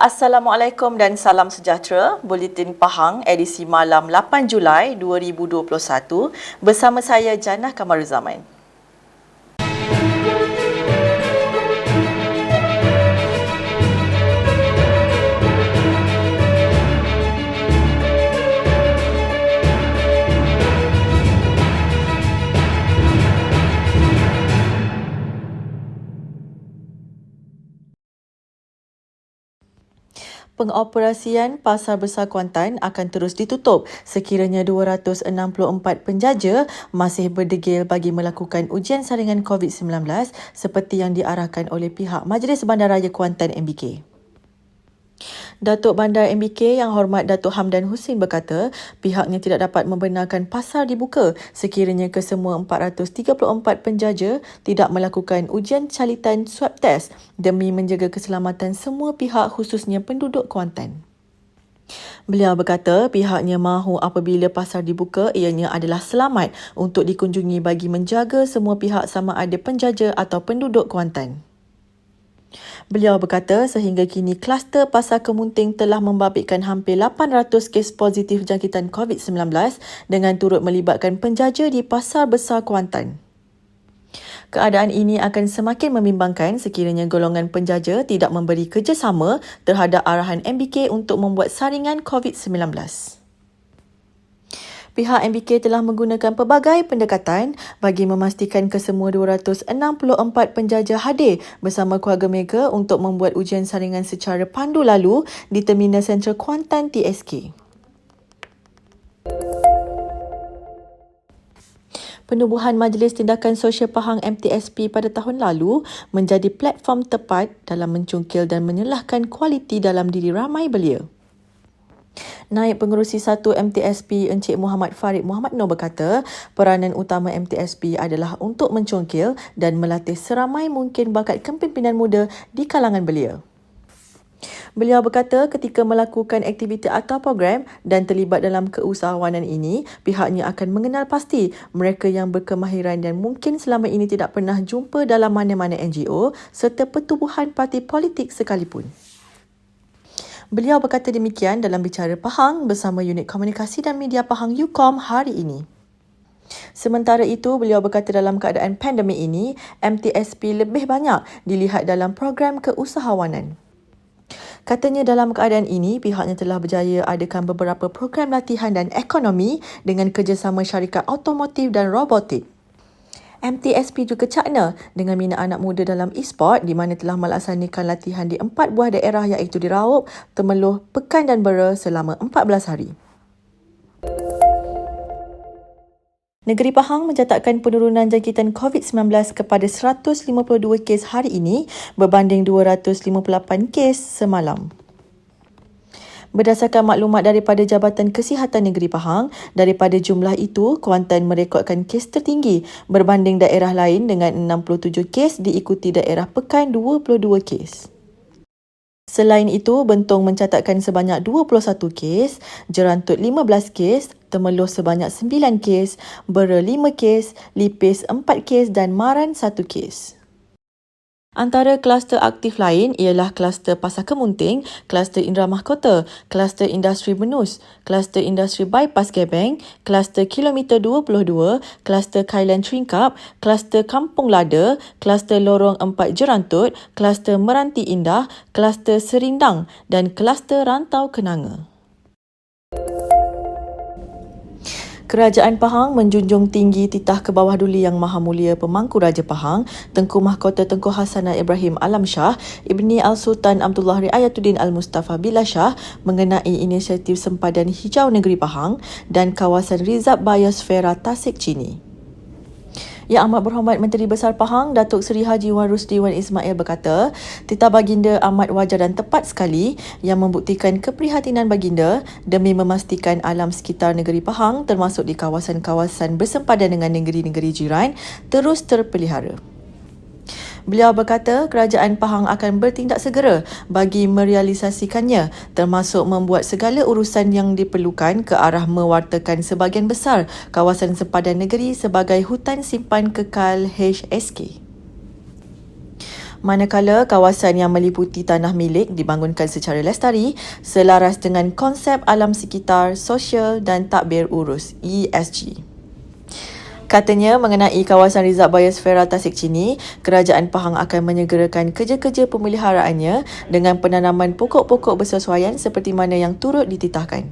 Assalamualaikum dan salam sejahtera. Buletin Pahang edisi malam 8 Julai 2021 bersama saya Jannah Kamaruzaman. Pengoperasian Pasar Besar Kuantan akan terus ditutup sekiranya 264 penjaja masih berdegil bagi melakukan ujian saringan COVID-19 seperti yang diarahkan oleh pihak Majlis Bandaraya Kuantan MBK. Datuk Bandar MBK Yang Hormat Datuk Hamdan Husin berkata pihaknya tidak dapat membenarkan pasar dibuka sekiranya kesemua 434 penjaja tidak melakukan ujian calitan swab test demi menjaga keselamatan semua pihak khususnya penduduk Kuantan. Beliau berkata pihaknya mahu apabila pasar dibuka ianya adalah selamat untuk dikunjungi bagi menjaga semua pihak sama ada penjaja atau penduduk Kuantan. Beliau berkata sehingga kini kluster Pasar Kemunting telah membabitkan hampir 800 kes positif jangkitan COVID-19 dengan turut melibatkan penjaja di Pasar Besar Kuantan. Keadaan ini akan semakin membimbangkan sekiranya golongan penjaja tidak memberi kerjasama terhadap arahan MBK untuk membuat saringan COVID-19. Pihak MBK telah menggunakan pelbagai pendekatan bagi memastikan kesemua 264 penjajah hadir bersama keluarga mereka untuk membuat ujian saringan secara pandu lalu di Terminal Sentral Kuantan TSK. Penubuhan Majlis Tindakan Sosial Pahang MTSP pada tahun lalu menjadi platform tepat dalam mencungkil dan menyalahkan kualiti dalam diri ramai belia. Naib Pengerusi 1 MTSP Encik Muhammad Farid Muhammad Noor berkata, peranan utama MTSP adalah untuk mencongkil dan melatih seramai mungkin bakat kepimpinan muda di kalangan belia. Beliau berkata ketika melakukan aktiviti atau program dan terlibat dalam keusahawanan ini, pihaknya akan mengenal pasti mereka yang berkemahiran dan mungkin selama ini tidak pernah jumpa dalam mana-mana NGO serta pertubuhan parti politik sekalipun. Beliau berkata demikian dalam bicara Pahang bersama Unit Komunikasi dan Media Pahang UKOM hari ini. Sementara itu, beliau berkata dalam keadaan pandemik ini, MTSP lebih banyak dilihat dalam program keusahawanan. Katanya dalam keadaan ini, pihaknya telah berjaya adakan beberapa program latihan dan ekonomi dengan kerjasama syarikat automotif dan robotik. MTSP juga cakna dengan minat anak muda dalam e-sport di mana telah melaksanakan latihan di 4 buah daerah iaitu di Raub, Temeloh, Pekan dan Bera selama 14 hari. Negeri Pahang mencatatkan penurunan jangkitan COVID-19 kepada 152 kes hari ini berbanding 258 kes semalam. Berdasarkan maklumat daripada Jabatan Kesihatan Negeri Pahang, daripada jumlah itu, Kuantan merekodkan kes tertinggi berbanding daerah lain dengan 67 kes diikuti daerah Pekan 22 kes. Selain itu, Bentong mencatatkan sebanyak 21 kes, Jerantut 15 kes, Temeloh sebanyak 9 kes, Bera 5 kes, Lipis 4 kes dan Maran 1 kes. Antara kluster aktif lain ialah kluster Pasar Kemunting, kluster Indra Mahkota, kluster Industri Benus, kluster Industri Bypass Gebeng, kluster Kilometer 22, kluster Kailan Tringkap, kluster Kampung Lada, kluster Lorong 4 Jerantut, kluster Meranti Indah, kluster Serindang dan kluster Rantau Kenanga. Kerajaan Pahang menjunjung tinggi titah ke bawah duli Yang Maha Mulia Pemangku Raja Pahang, Tengku Mahkota Tengku Hasanah Ibrahim Alam Shah, Ibni Al-Sultan Abdullah Riayatuddin Al-Mustafa Billah Shah mengenai inisiatif sempadan hijau negeri Pahang dan kawasan Rizab Biosfera Tasik Chini. Yang Amat Berhormat Menteri Besar Pahang, Datuk Seri Haji Wan Rusdi Wan Ismail berkata, titah baginda amat wajar dan tepat sekali yang membuktikan keprihatinan baginda demi memastikan alam sekitar negeri Pahang termasuk di kawasan-kawasan bersempadan dengan negeri-negeri jiran terus terpelihara. Beliau berkata kerajaan Pahang akan bertindak segera bagi merealisasikannya termasuk membuat segala urusan yang diperlukan ke arah mewartakan sebahagian besar kawasan sempadan negeri sebagai hutan simpan kekal HSK. Manakala kawasan yang meliputi tanah milik dibangunkan secara lestari selaras dengan konsep alam sekitar, sosial dan takbir urus ESG. Katanya mengenai kawasan Rizab Biosfera Tasik Chini, Kerajaan Pahang akan menyegerakan kerja-kerja pemeliharaannya dengan penanaman pokok-pokok bersesuaian seperti mana yang turut dititahkan.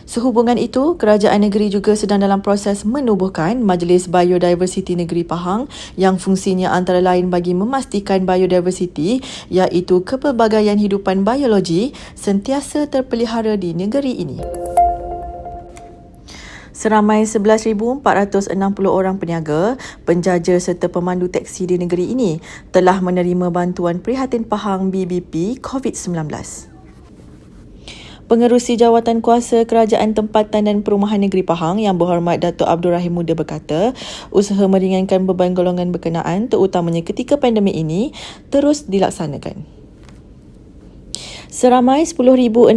Sehubungan itu, Kerajaan Negeri juga sedang dalam proses menubuhkan Majlis Biodiversiti Negeri Pahang yang fungsinya antara lain bagi memastikan biodiversiti iaitu kepelbagaian hidupan biologi sentiasa terpelihara di negeri ini. Seramai 11,460 orang peniaga, penjaja serta pemandu teksi di negeri ini telah menerima bantuan Prihatin Pahang BBP COVID-19. Pengerusi Jawatan Kuasa Kerajaan Tempatan dan Perumahan Negeri Pahang Yang Berhormat Datuk Abdul Rahim Muda berkata, usaha meringankan beban golongan berkenaan terutamanya ketika pandemik ini terus dilaksanakan. Seramai 10,630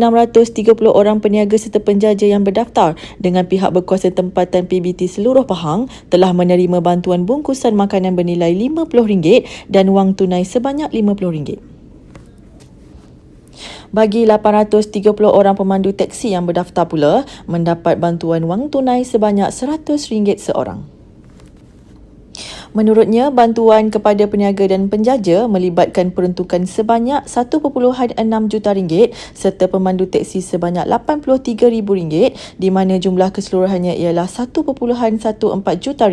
orang peniaga serta penjaja yang berdaftar dengan pihak berkuasa tempatan PBT seluruh Pahang telah menerima bantuan bungkusan makanan bernilai RM50 dan wang tunai sebanyak RM50. Bagi 830 orang pemandu teksi yang berdaftar pula mendapat bantuan wang tunai sebanyak RM100 seorang. Menurutnya, bantuan kepada peniaga dan penjaja melibatkan peruntukan sebanyak RM1.6 juta serta pemandu teksi sebanyak RM83,000 di mana jumlah keseluruhannya ialah RM1.14 juta.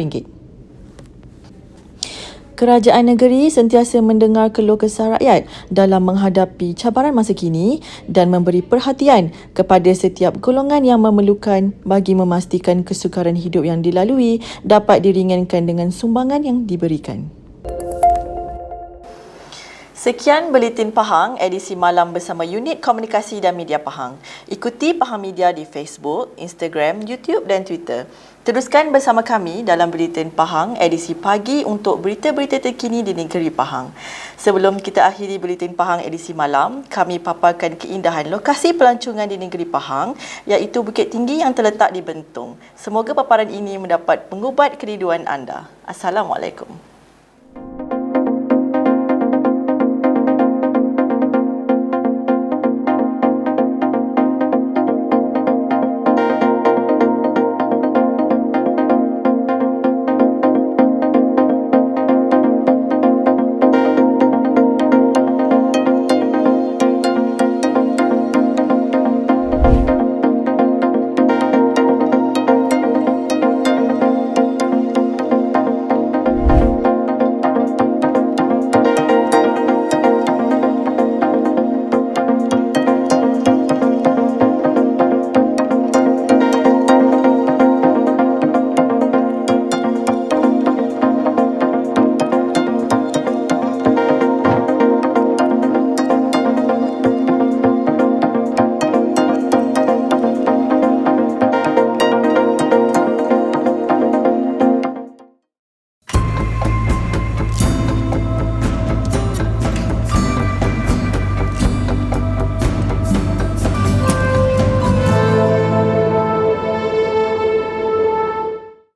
Kerajaan negeri sentiasa mendengar keluh kesah rakyat dalam menghadapi cabaran masa kini dan memberi perhatian kepada setiap golongan yang memerlukan bagi memastikan kesukaran hidup yang dilalui dapat diringankan dengan sumbangan yang diberikan. Sekian Buletin Pahang edisi malam bersama Unit Komunikasi dan Media Pahang. Ikuti Pahang Media di Facebook, Instagram, YouTube dan Twitter. Teruskan bersama kami dalam Buletin Pahang edisi pagi untuk berita-berita terkini di negeri Pahang. Sebelum kita akhiri Buletin Pahang edisi malam, kami paparkan keindahan lokasi pelancongan di negeri Pahang iaitu Bukit Tinggi yang terletak di Bentong. Semoga paparan ini mendapat pengubat kerinduan anda. Assalamualaikum.